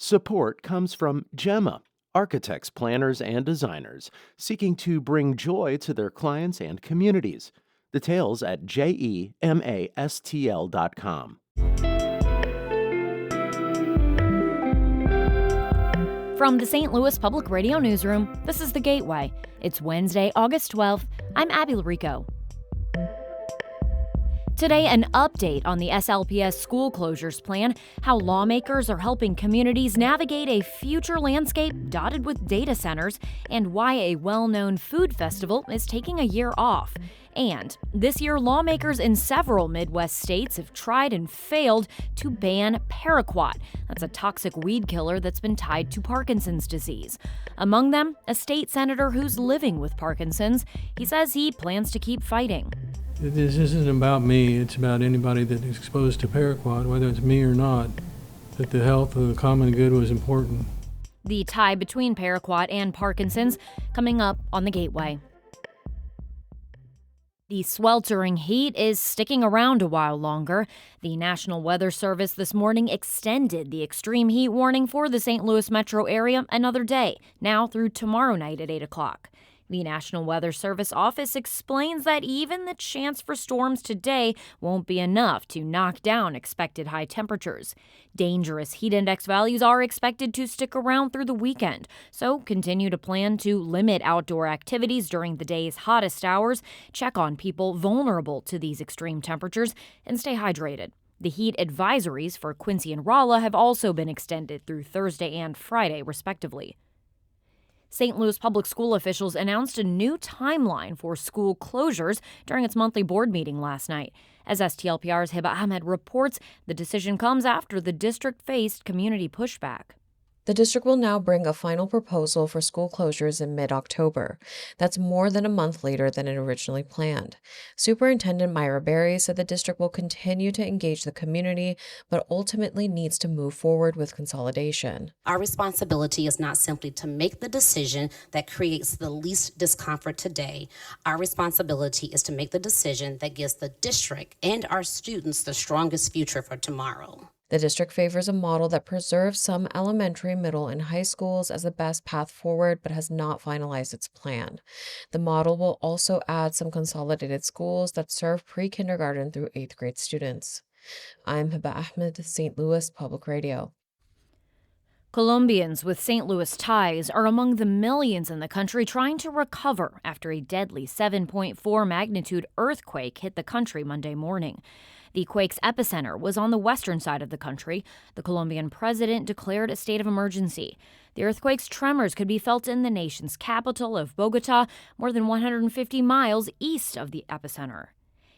Support comes from Gemma, architects, planners, and designers seeking to bring joy to their clients and communities. Details at gemastl.com. From the St. Louis Public Radio Newsroom, this is The Gateway. It's Wednesday, August 12th. I'm Abby Larico. Today, an update on the SLPS school closures plan, how lawmakers are helping communities navigate a future landscape dotted with data centers, and why a well-known food festival is taking a year off. And this year, lawmakers in several Midwest states have tried and failed to ban paraquat. That's a toxic weed killer that's been tied to Parkinson's disease. Among them, a state senator who's living with Parkinson's. He says he plans to keep fighting. This isn't about me, it's about anybody that is exposed to paraquat, whether it's me or not, that the health of the common good was important. The tie between paraquat and Parkinson's coming up on the Gateway. The sweltering heat is sticking around a while longer. The National Weather Service this morning extended the extreme heat warning for the St. Louis metro area another day, now through tomorrow night at 8 o'clock. The National Weather Service office explains that even the chance for storms today won't be enough to knock down expected high temperatures. Dangerous heat index values are expected to stick around through the weekend, so continue to plan to limit outdoor activities during the day's hottest hours, check on people vulnerable to these extreme temperatures, and stay hydrated. The heat advisories for Quincy and Rolla have also been extended through Thursday and Friday, respectively. St. Louis public school officials announced a new timeline for school closures during its monthly board meeting last night. As STLPR's Hiba Ahmed reports, the decision comes after the district faced community pushback. The district will now bring a final proposal for school closures in mid-October. That's more than a month later than it originally planned. Superintendent Myra Berry said the district will continue to engage the community, but ultimately needs to move forward with consolidation. Our responsibility is not simply to make the decision that creates the least discomfort today. Our responsibility is to make the decision that gives the district and our students the strongest future for tomorrow. The district favors a model that preserves some elementary, middle, and high schools as the best path forward, but has not finalized its plan. The model will also add some consolidated schools that serve pre-kindergarten through 8th grade students. I'm Hiba Ahmed, St. Louis Public Radio. Colombians with St. Louis ties are among the millions in the country trying to recover after a deadly 7.4 magnitude earthquake hit the country Monday morning. The quake's epicenter was on the western side of the country. The Colombian president declared a state of emergency. The earthquake's tremors could be felt in the nation's capital of Bogota, more than 150 miles east of the epicenter.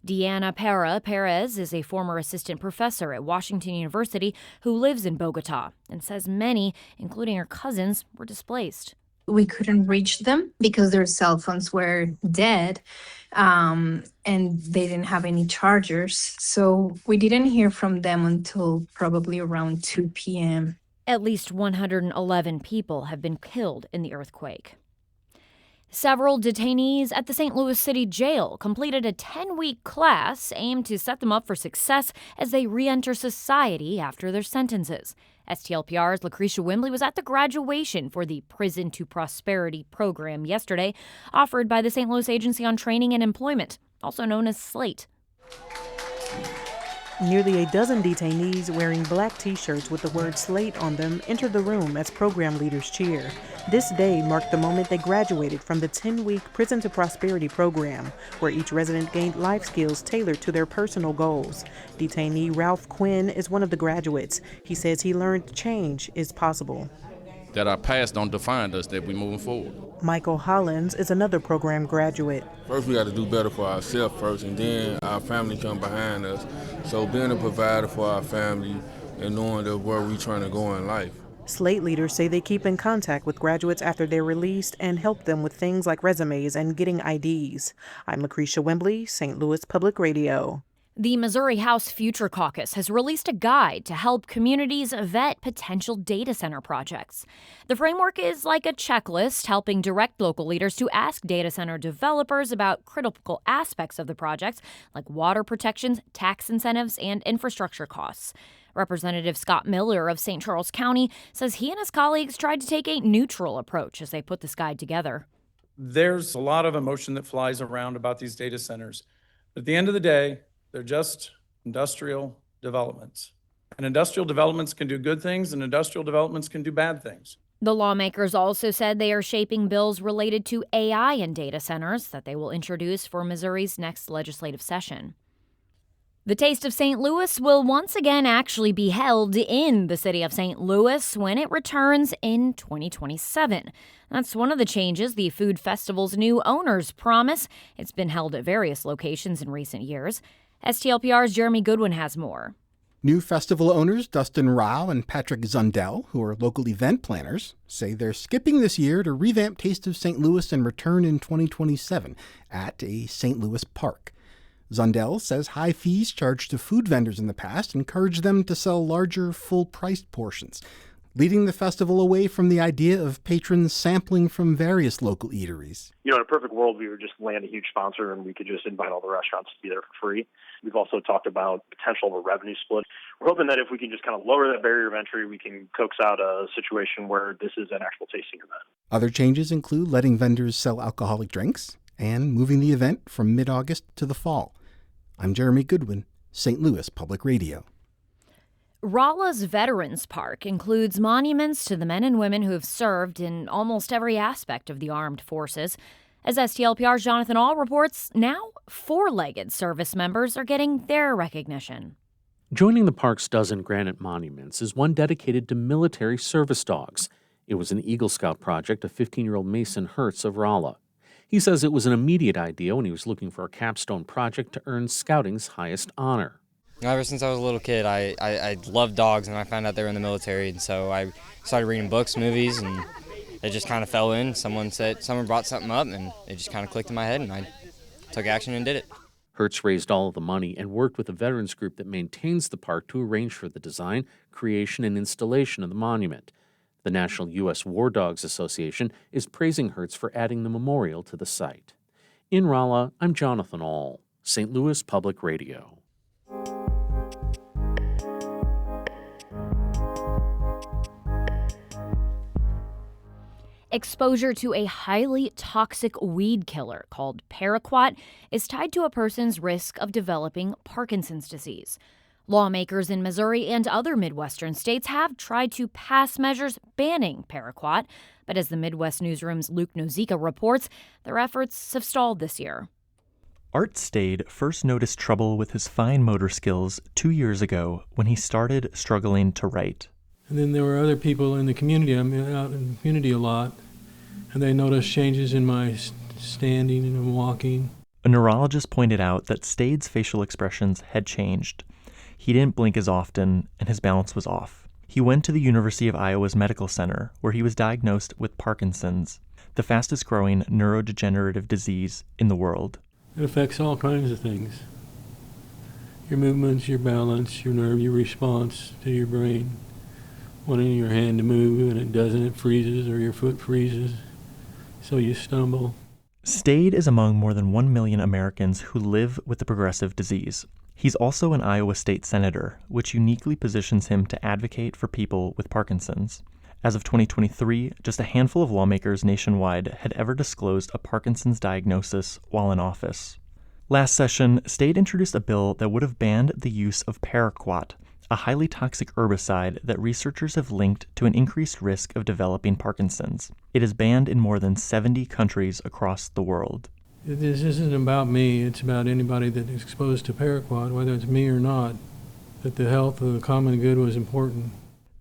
Diana Perez is a former assistant professor at Washington University who lives in Bogota and says many, including her cousins, were displaced. We couldn't reach them because their cell phones were dead, and they didn't have any chargers. So we didn't hear from them until probably around 2 p.m. At least 111 people have been killed in the earthquake. Several detainees at the St. Louis City Jail completed a 10-week class aimed to set them up for success as they re-enter society after their sentences. STLPR's Lucretia Wimbley was at the graduation for the Prison to Prosperity program yesterday, offered by the St. Louis Agency on Training and Employment, also known as SLATE. Nearly a dozen detainees wearing black T-shirts with the word SLATE on them entered the room as program leaders cheer. This day marked the moment they graduated from the 10-week Prison to Prosperity program, where each resident gained life skills tailored to their personal goals. Detainee Ralph Quinn is one of the graduates. He says he learned change is possible. That our past don't define us, that we're moving forward. Michael Hollins is another program graduate. First, we got to do better for ourselves first, and then our family come behind us. So being a provider for our family and knowing that where we're trying to go in life. SLATE leaders say they keep in contact with graduates after they're released and help them with things like resumes and getting IDs. I'm Lucretia Wimbley, St. Louis Public Radio. The Missouri House Future Caucus has released a guide to help communities vet potential data center projects. The framework is like a checklist helping direct local leaders to ask data center developers about critical aspects of the projects like water protections, tax incentives, and infrastructure costs. Representative Scott Miller of St. Charles County says he and his colleagues tried to take a neutral approach as they put this guide together. There's a lot of emotion that flies around about these data centers. At the end of the day, they're just industrial developments. And industrial developments can do good things, and industrial developments can do bad things. The lawmakers also said they are shaping bills related to AI in data centers that they will introduce for Missouri's next legislative session. The Taste of St. Louis will once again actually be held in the city of St. Louis when it returns in 2027. That's one of the changes the food festival's new owners promise. It's been held at various locations in recent years. STLPR's Jeremy Goodwin has more. New festival owners Dustin Rao and Patrick Zundell, who are local event planners, say they're skipping this year to revamp Taste of St. Louis and return in 2027 at a St. Louis park. Zundell says high fees charged to food vendors in the past encouraged them to sell larger, full-priced portions, leading the festival away from the idea of patrons sampling from various local eateries. In a perfect world, we would just land a huge sponsor and we could just invite all the restaurants to be there for free. We've also talked about potential of a revenue split. We're hoping that if we can just kind of lower that barrier of entry, we can coax out a situation where this is an actual tasting event. Other changes include letting vendors sell alcoholic drinks and moving the event from mid-August to the fall. I'm Jeremy Goodwin, St. Louis Public Radio. Rolla's Veterans Park includes monuments to the men and women who have served in almost every aspect of the armed forces. As STLPR's Jonathan All reports, now four-legged service members are getting their recognition. Joining the park's dozen granite monuments is one dedicated to military service dogs. It was an Eagle Scout project of 15-year-old Mason Hertz of Rolla. He says it was an immediate idea when he was looking for a capstone project to earn scouting's highest honor. Ever since I was a little kid, I loved dogs, and I found out they were in the military, and so I started reading books, movies, and it just kind of fell in. Someone brought something up, and it just kind of clicked in my head, and I took action and did it. Hertz raised all of the money and worked with a veterans group that maintains the park to arrange for the design, creation, and installation of the monument. The National U.S. War Dogs Association is praising Hertz for adding the memorial to the site. In Rolla, I'm Jonathan All, St. Louis Public Radio. Exposure to a highly toxic weed killer called paraquat is tied to a person's risk of developing Parkinson's disease. Lawmakers in Missouri and other Midwestern states have tried to pass measures banning paraquat, but as the Midwest Newsroom's Luke Nozicka reports, their efforts have stalled this year. Art Stade first noticed trouble with his fine motor skills 2 years ago when he started struggling to write. And then there were other people in the community. I'm out in the community a lot, and they noticed changes in my standing and walking. A neurologist pointed out that Stade's facial expressions had changed. He didn't blink as often, and his balance was off. He went to the University of Iowa's Medical Center, where he was diagnosed with Parkinson's, the fastest-growing neurodegenerative disease in the world. It affects all kinds of things. Your movements, your balance, your nerve, your response to your brain. Wanting your hand to move, and it doesn't, it freezes, or your foot freezes, so you stumble. Stade is among more than 1 million Americans who live with the progressive disease. He's also an Iowa state senator, which uniquely positions him to advocate for people with Parkinson's. As of 2023, just a handful of lawmakers nationwide had ever disclosed a Parkinson's diagnosis while in office. Last session, Stade introduced a bill that would have banned the use of paraquat, a highly toxic herbicide that researchers have linked to an increased risk of developing Parkinson's. It is banned in more than 70 countries across the world. This isn't about me, it's about anybody that is exposed to paraquat, whether it's me or not, that the health of the common good was important.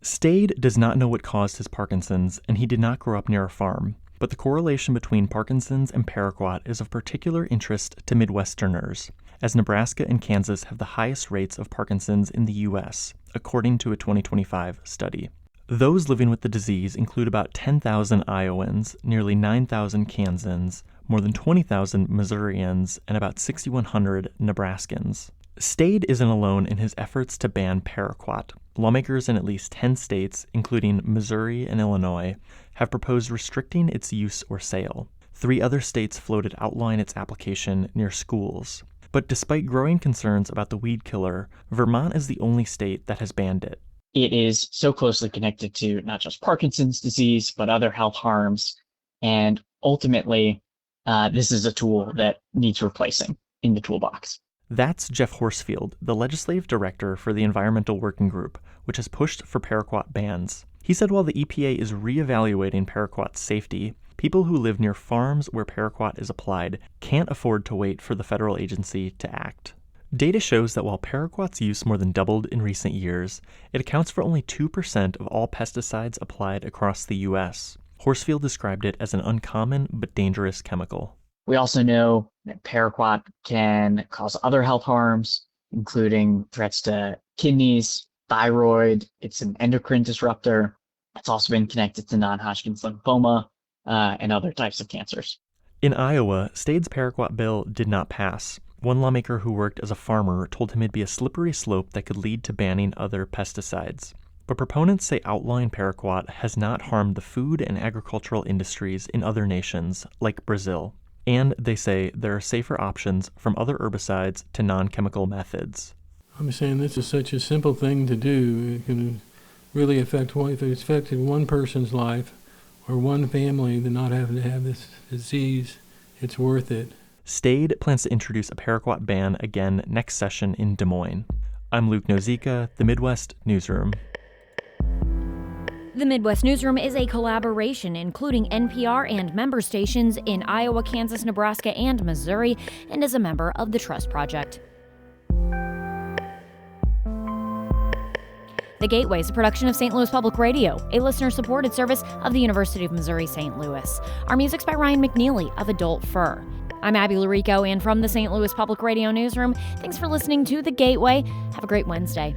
Stade does not know what caused his Parkinson's, and he did not grow up near a farm. But the correlation between Parkinson's and paraquat is of particular interest to Midwesterners, as Nebraska and Kansas have the highest rates of Parkinson's in the U.S., according to a 2025 study. Those living with the disease include about 10,000 Iowans, nearly 9,000 Kansans, more than 20,000 Missourians, and about 6,100 Nebraskans. Stade isn't alone in his efforts to ban paraquat. Lawmakers in at least 10 states, including Missouri and Illinois, have proposed restricting its use or sale. 3 other states floated outlawing its application near schools. But despite growing concerns about the weed killer, Vermont is the only state that has banned it. It is so closely connected to not just Parkinson's disease, but other health harms. And ultimately, this is a tool that needs replacing in the toolbox. That's Jeff Horsfield, the legislative director for the Environmental Working Group, which has pushed for paraquat bans. He said while the EPA is reevaluating paraquat's safety, people who live near farms where paraquat is applied can't afford to wait for the federal agency to act. Data shows that while paraquat's use more than doubled in recent years, it accounts for only 2% of all pesticides applied across the U.S. Horsfield described it as an uncommon but dangerous chemical. We also know that paraquat can cause other health harms, including threats to kidneys, thyroid. It's an endocrine disruptor. It's also been connected to non-Hodgkin's lymphoma and other types of cancers. In Iowa, State's paraquat bill did not pass. One lawmaker who worked as a farmer told him it'd be a slippery slope that could lead to banning other pesticides. But proponents say outlawing paraquat has not harmed the food and agricultural industries in other nations, like Brazil. And they say there are safer options from other herbicides to non-chemical methods. I'm saying this is such a simple thing to do. It can really affect, if it's affected one person's life or one family, then not having to have this disease, it's worth it. Stade plans to introduce a paraquat ban again next session in Des Moines. I'm Luke Nozicka, the Midwest Newsroom. The Midwest Newsroom is a collaboration including NPR and member stations in Iowa, Kansas, Nebraska, and Missouri, and is a member of the Trust Project. The Gateway is a production of St. Louis Public Radio, a listener-supported service of the University of Missouri-St. Louis. Our music's by Ryan McNeely of Adult Fur. I'm Abby Larico, and from the St. Louis Public Radio Newsroom, thanks for listening to The Gateway. Have a great Wednesday.